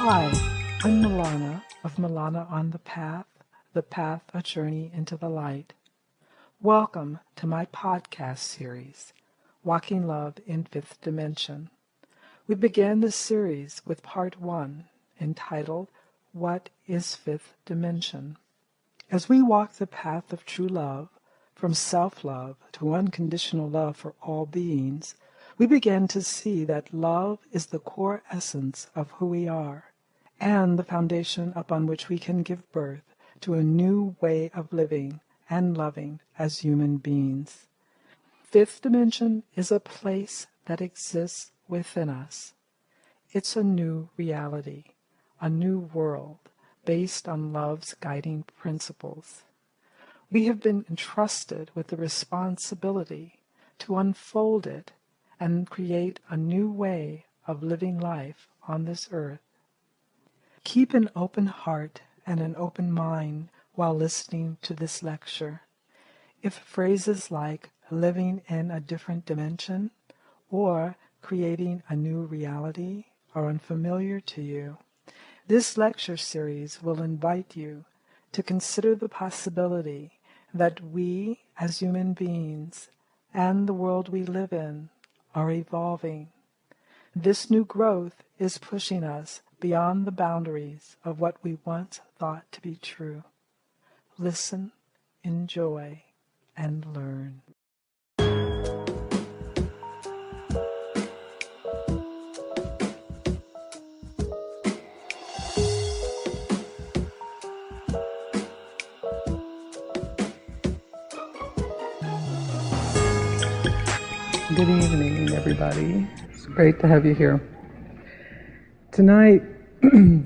Hi, I'm Milana of Milana on the Path, a journey into the light. Welcome to my podcast series, Walking Love in Fifth Dimension. We began this series with part 1, entitled, What is Fifth Dimension? As we walk the path of true love, from self-love to unconditional love for all beings, we begin to see that love is the core essence of who we are, and the foundation upon which we can give birth to a new way of living and loving as human beings. Fifth dimension is a place that exists within us. It's a new reality, a new world based on love's guiding principles. We have been entrusted with the responsibility to unfold it and create a new way of living life on this earth. Keep an open heart and an open mind while listening to this lecture. If phrases like living in a different dimension or creating a new reality are unfamiliar to you, this lecture series will invite you to consider the possibility that we as human beings and the world we live in are evolving. This new growth is pushing us beyond the boundaries of what we once thought to be true. Listen, enjoy, and learn. Good evening, everybody. It's great to have you here. Tonight,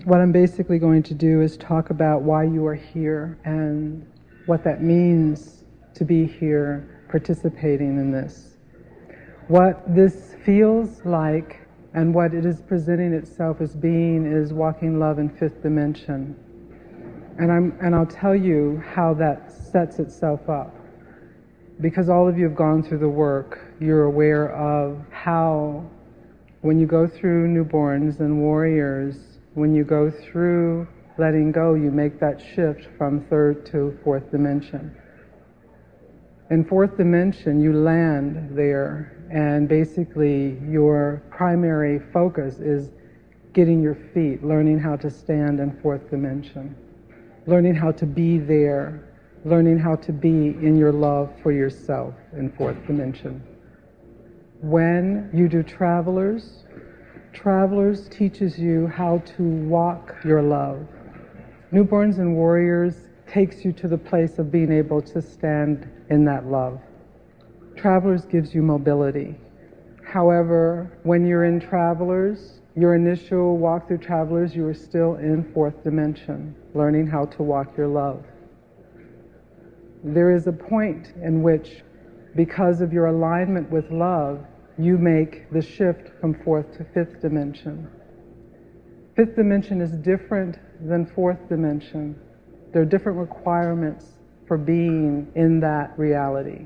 what I'm basically going to do is talk about why you are here and what that means to be here participating in this. What this feels like and what it is presenting itself as being is walking love in fifth dimension. And I'll tell you how that sets itself up. Because all of you have gone through the work, you're aware of how when you go through newborns and warriors, when you go through letting go, you make that shift from third to fourth dimension. In fourth dimension, you land there, and basically your primary focus is getting your feet, learning how to stand in fourth dimension, learning how to be there, learning how to be in your love for yourself in fourth dimension. When you do Travelers teaches you how to walk your love. Newborns and Warriors takes you to the place of being able to stand in that love. Travelers gives you mobility. However, when you're in Travelers, your initial walk through Travelers, you are still in fourth dimension, learning how to walk your love. There is a point in which, because of your alignment with love, you make the shift from fourth to fifth dimension. Fifth dimension is different than fourth dimension. There are different requirements for being in that reality.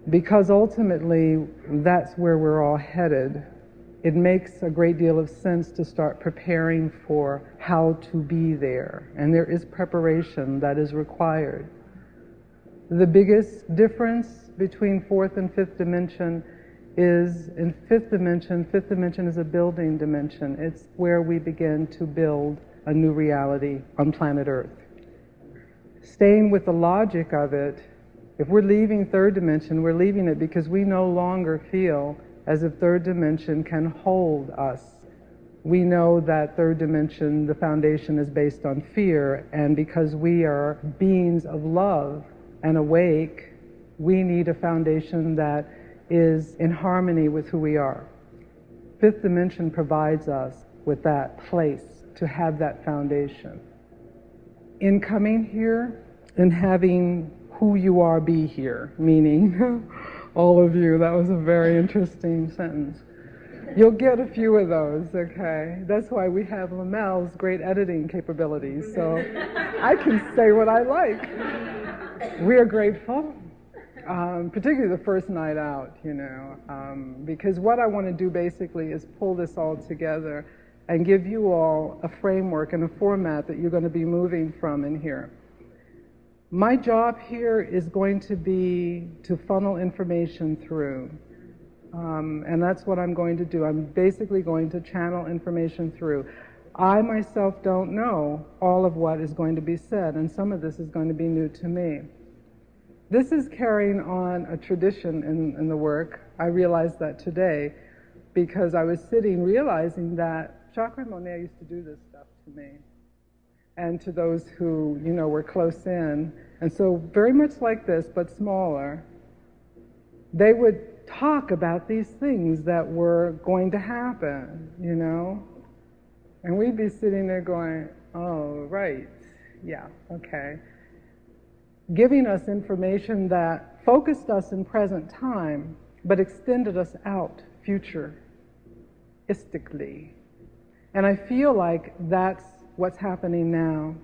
Because ultimately, that's where we're all headed. It makes a great deal of sense to start preparing for how to be there. And there is preparation that is required. The biggest difference between fourth and fifth dimension is in fifth dimension is a building dimension. It's where we begin to build a new reality on planet Earth. Staying with the logic of it, if we're leaving third dimension, we're leaving it because we no longer feel as if third dimension can hold us. We know that third dimension, the foundation is based on fear, and because we are beings of love and awake, we need a foundation that is in harmony with who we are. Fifth dimension provides us with that place to have that foundation. In coming here and having who you are be here, meaning all of you, that was a very interesting sentence. You'll get a few of those, okay? That's why we have Lamel's great editing capabilities, so I can say what I like. We are grateful. Particularly the first night out, because what I want to do basically is pull this all together and give you all a framework and a format that you're going to be moving from in here. My job here is going to be to funnel information through. And that's what I'm going to do. I'm basically going to channel information through. I myself don't know all of what is going to be said, and some of this is going to be new to me. This is carrying on a tradition in the work. I realized that today because I was sitting realizing that Chakra Monet used to do this stuff to me and to those who, were close in. And so very much like this, but smaller, they would talk about these things that were going to happen, And we'd be sitting there going, oh, right, yeah, okay. Giving us information that focused us in present time, but extended us out futuristically. And I feel like that's what's happening now,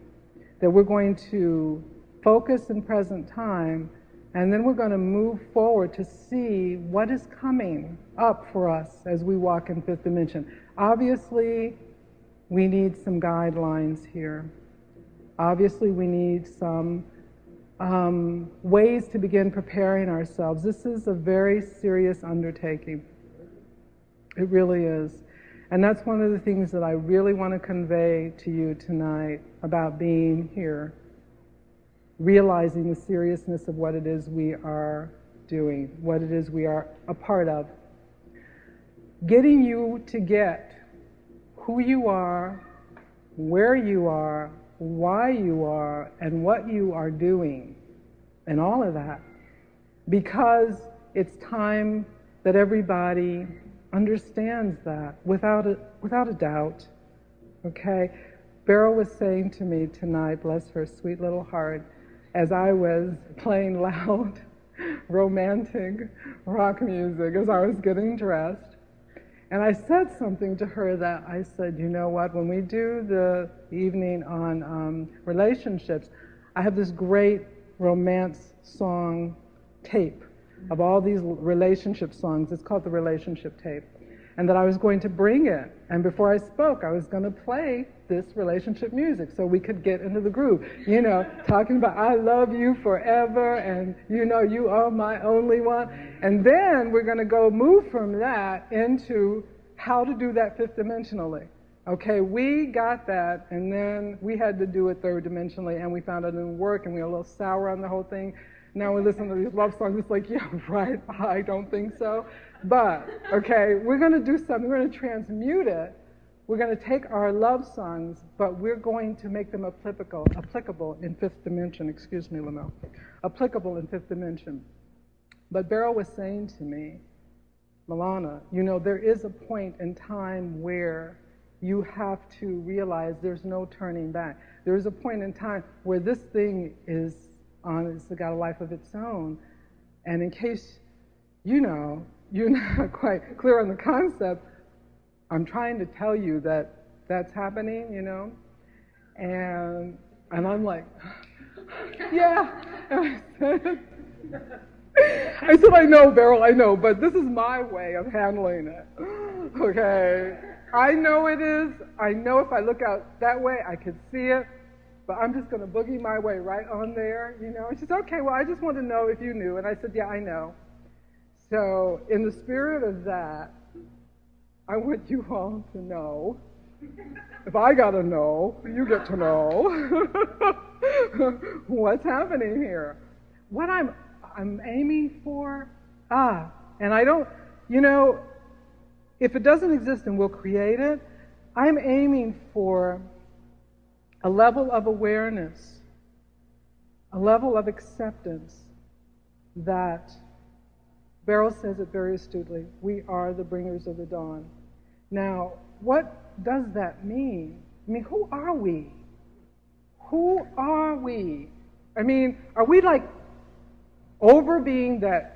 that we're going to focus in present time, and then we're going to move forward to see what is coming up for us as we walk in fifth dimension. Obviously, we need some guidelines here. Obviously, we need some ways to begin preparing ourselves. This is a very serious undertaking. It really is. And that's one of the things that I really want to convey to you tonight about being here, realizing the seriousness of what it is we are doing, what it is we are a part of. Getting you to get who you are, where you are, why you are, and what you are doing, and all of that, because it's time that everybody understands that without a doubt. Okay? Beryl was saying to me tonight, bless her sweet little heart, as I was playing loud, romantic rock music as I was getting dressed. And I said something to her that I said, you know what, when we do the evening on relationships, I have this great romance song tape of all these relationship songs. It's called the relationship tape. And that I was going to bring it. And before I spoke, I was going to play this relationship music so we could get into the groove. Talking about I love you forever and you are my only one. And then we're going to go move from that into how to do that fifth dimensionally. Okay, we got that, and then we had to do it third dimensionally, and we found it didn't work, and we were a little sour on the whole thing. Now we listen to these love songs, it's like, yeah, right, I don't think so. But, okay, we're going to do something, we're going to transmute it. We're going to take our love songs, but we're going to make them applicable in fifth dimension, excuse me, Lamel, applicable in fifth dimension. But Beryl was saying to me, Milana, there is a point in time where you have to realize there's no turning back. There is a point in time where this thing it's got a life of its own. And in case, you're not quite clear on the concept, I'm trying to tell you that that's happening, And I'm like, yeah. I said, I know, Beryl, I know, but this is my way of handling it. Okay. I know it is. I know if I look out that way, I could see it. But I'm just going to boogie my way right on there, And she said, okay, well, I just want to know if you knew. And I said, yeah, I know. So in the spirit of that, I want you all to know. If I got to know, you get to know what's happening here. What I'm aiming for, and I don't, if it doesn't exist and we'll create it, I'm aiming for a level of awareness, a level of acceptance that, Beryl says it very astutely, we are the bringers of the dawn. Now, what does that mean? Who are we? Who are we? Are we like over being that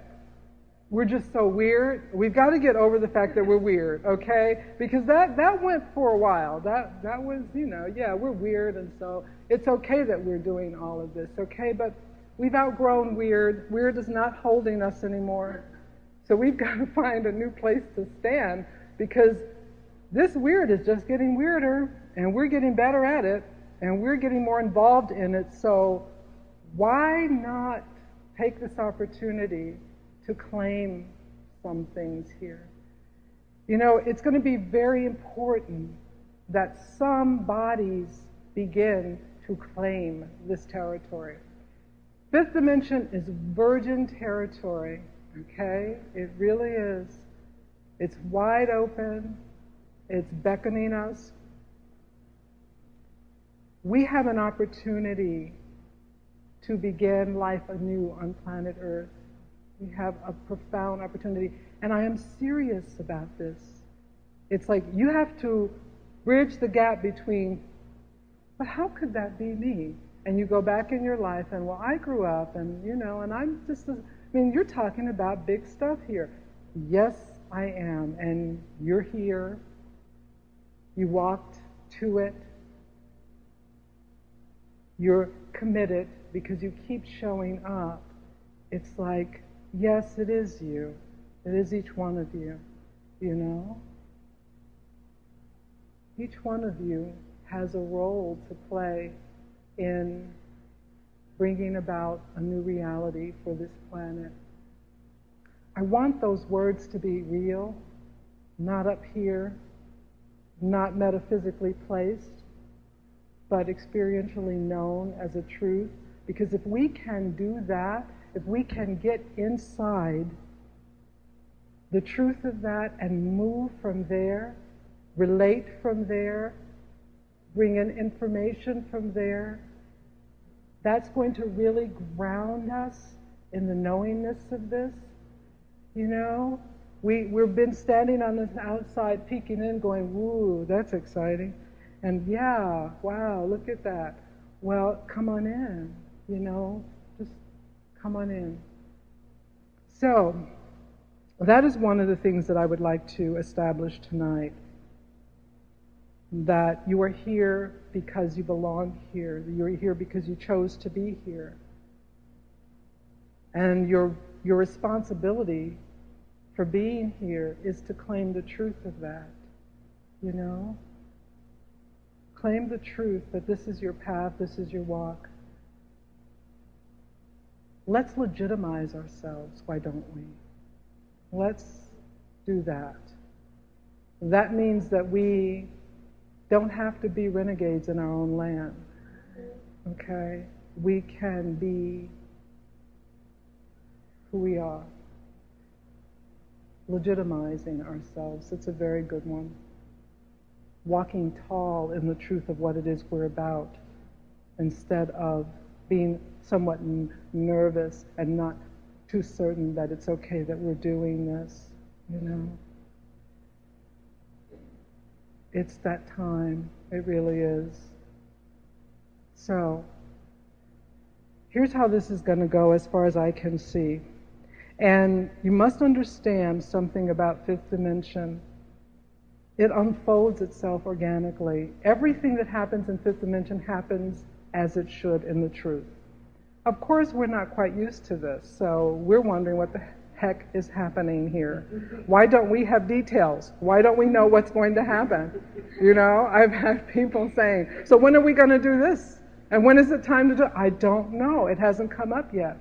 we're just so weird? We've got to get over the fact that we're weird, okay? Because that went for a while. That was, yeah, we're weird, and so it's okay that we're doing all of this, okay? But we've outgrown weird. Weird is not holding us anymore. So we've got to find a new place to stand, because this weird is just getting weirder, and we're getting better at it, and we're getting more involved in it, so why not take this opportunity to claim some things here? You know, it's going to be very important that some bodies begin to claim this territory. Fifth dimension is virgin territory, okay? It really is. It's wide open. It's beckoning us. We have an opportunity to begin life anew on planet Earth. We have a profound opportunity. And I am serious about this. It's like you have to bridge the gap between, but how could that be me? And you go back in your life and, well, I grew up and, you know, and I'm just, I mean, you're talking about big stuff here. Yes, I am. And you're here. You walked to it. You're committed because you keep showing up. It's like, yes, it is you. It is each one of you, you know? Each one of you has a role to play in bringing about a new reality for this planet. I want those words to be real, not up here, not metaphysically placed, but experientially known as a truth. Because if we can do that, if we can get inside the truth of that and move from there, relate from there, bring in information from there, that's going to really ground us in the knowingness of this. You know, we've been standing on the outside peeking in going, woo, that's exciting. And yeah, wow, look at that. Well, come on in, you know, just come on in. So, that is one of the things that I would like to establish tonight. That you are here because you belong here. You're here because you chose to be here. And your responsibility for being here is to claim the truth of that, you know? Claim the truth that this is your path, this is your walk. Let's legitimize ourselves, why don't we? Let's do that. That means that we don't have to be renegades in our own land, okay? We can be who we are. Legitimizing ourselves, it's a very good one. Walking tall in the truth of what it is we're about, instead of being somewhat nervous and not too certain that it's okay that we're doing this, you know. It's that time, it really is. So, here's how this is going to go as far as I can see. And you must understand something about fifth dimension. It unfolds itself organically. Everything that happens in fifth dimension happens as it should in the truth. Of course, we're not quite used to this, so we're wondering what the heck is happening here. Why don't we have details? Why don't we know what's going to happen? You know, I've had people saying, so when are we going to do this? And when is it time to do it? I don't know. It hasn't come up yet.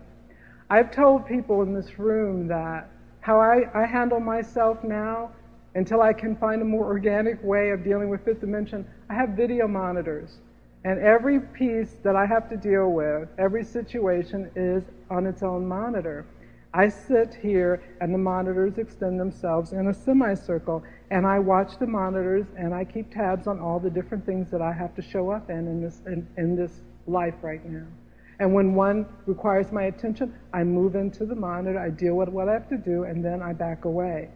I've told people in this room that how I handle myself now, until I can find a more organic way of dealing with fifth dimension, I have video monitors. And every piece that I have to deal with, every situation is on its own monitor. I sit here and the monitors extend themselves in a semicircle, and I watch the monitors and I keep tabs on all the different things that I have to show up in this life right now. And when one requires my attention, I move into the monitor, I deal with what I have to do, and then I back away.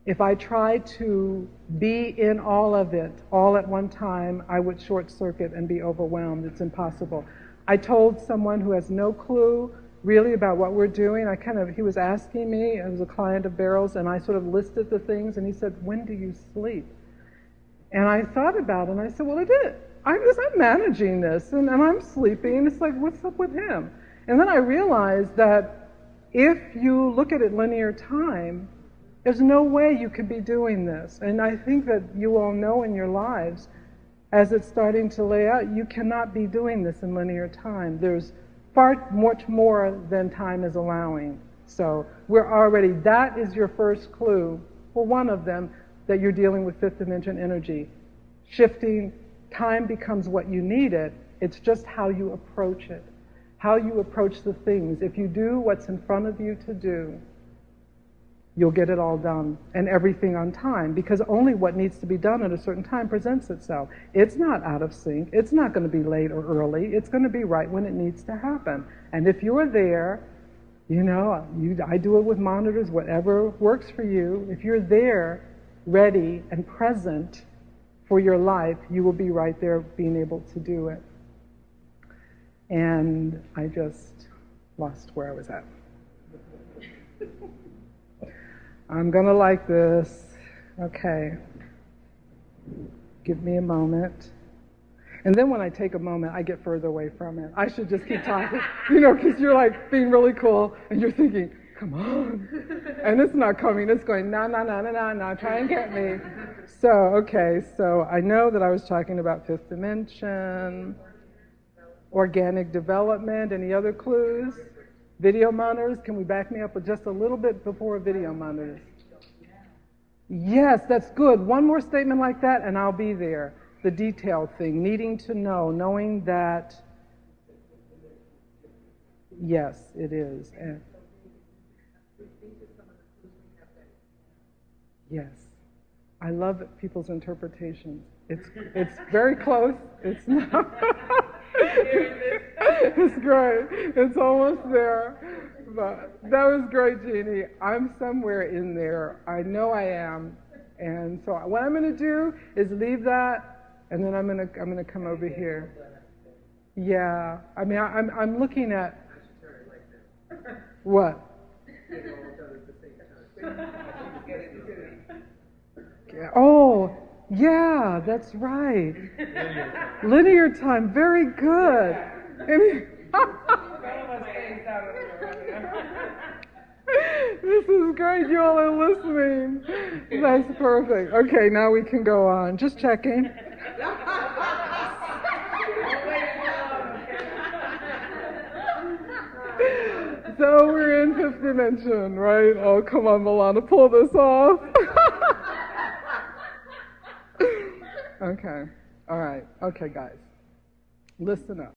If I try to be in all of it all at one time, I would short circuit and be overwhelmed. It's impossible. I told someone who has no clue really about what we're doing, he was asking me, I was a client of Beryl's, and I sort of listed the things, and he said, when do you sleep? And I thought about it, and I said, well, I'm managing this, and I'm sleeping, and it's like, what's up with him? And then I realized that if you look at it linear time, There's no way you could be doing this. And I think that you all know in your lives, as it's starting to lay out, you cannot be doing this in linear time. There's far much more than time is allowing. So that is your first clue, or one of them, that you're dealing with fifth dimension energy. Shifting, time becomes what you need it. It's just how you approach it, how you approach the things. If you do what's in front of you to do, you'll get it all done, and everything on time, because only what needs to be done at a certain time presents itself. It's not out of sync. It's not going to be late or early. It's going to be right when it needs to happen. And if you're there, I do it with monitors, whatever works for you. If you're there, ready and present for your life, you will be right there being able to do it. And I just lost where I was at. I'm going to like this. Okay. Give me a moment. And then when I take a moment, I get further away from it. I should just keep talking, because you're like being really cool and you're thinking, come on. And it's not coming. It's going, no, try and get me. So I know that I was talking about fifth dimension, organic development. Any other clues? Video monitors, can we back me up with just a little bit before video monitors? Yes, that's good. One more statement like that and I'll be there. The detailed thing, needing to know, knowing that, yes, it is. And yes, I love people's interpretations. It's very close. It's not. It's great. It's almost there. But that was great, Jeannie. I'm somewhere in there. I know I am. And so what I'm going to do is leave that, and then I'm going to come over here. Yeah. I mean, I'm looking at what? Oh, yeah, that's right. Linear time, very good. This is great, you all are listening. That's perfect. Okay, now we can go on. Just checking. So we're in fifth dimension, right? Oh, come on, Milana, pull this off. Okay, all right. Okay, guys, listen up.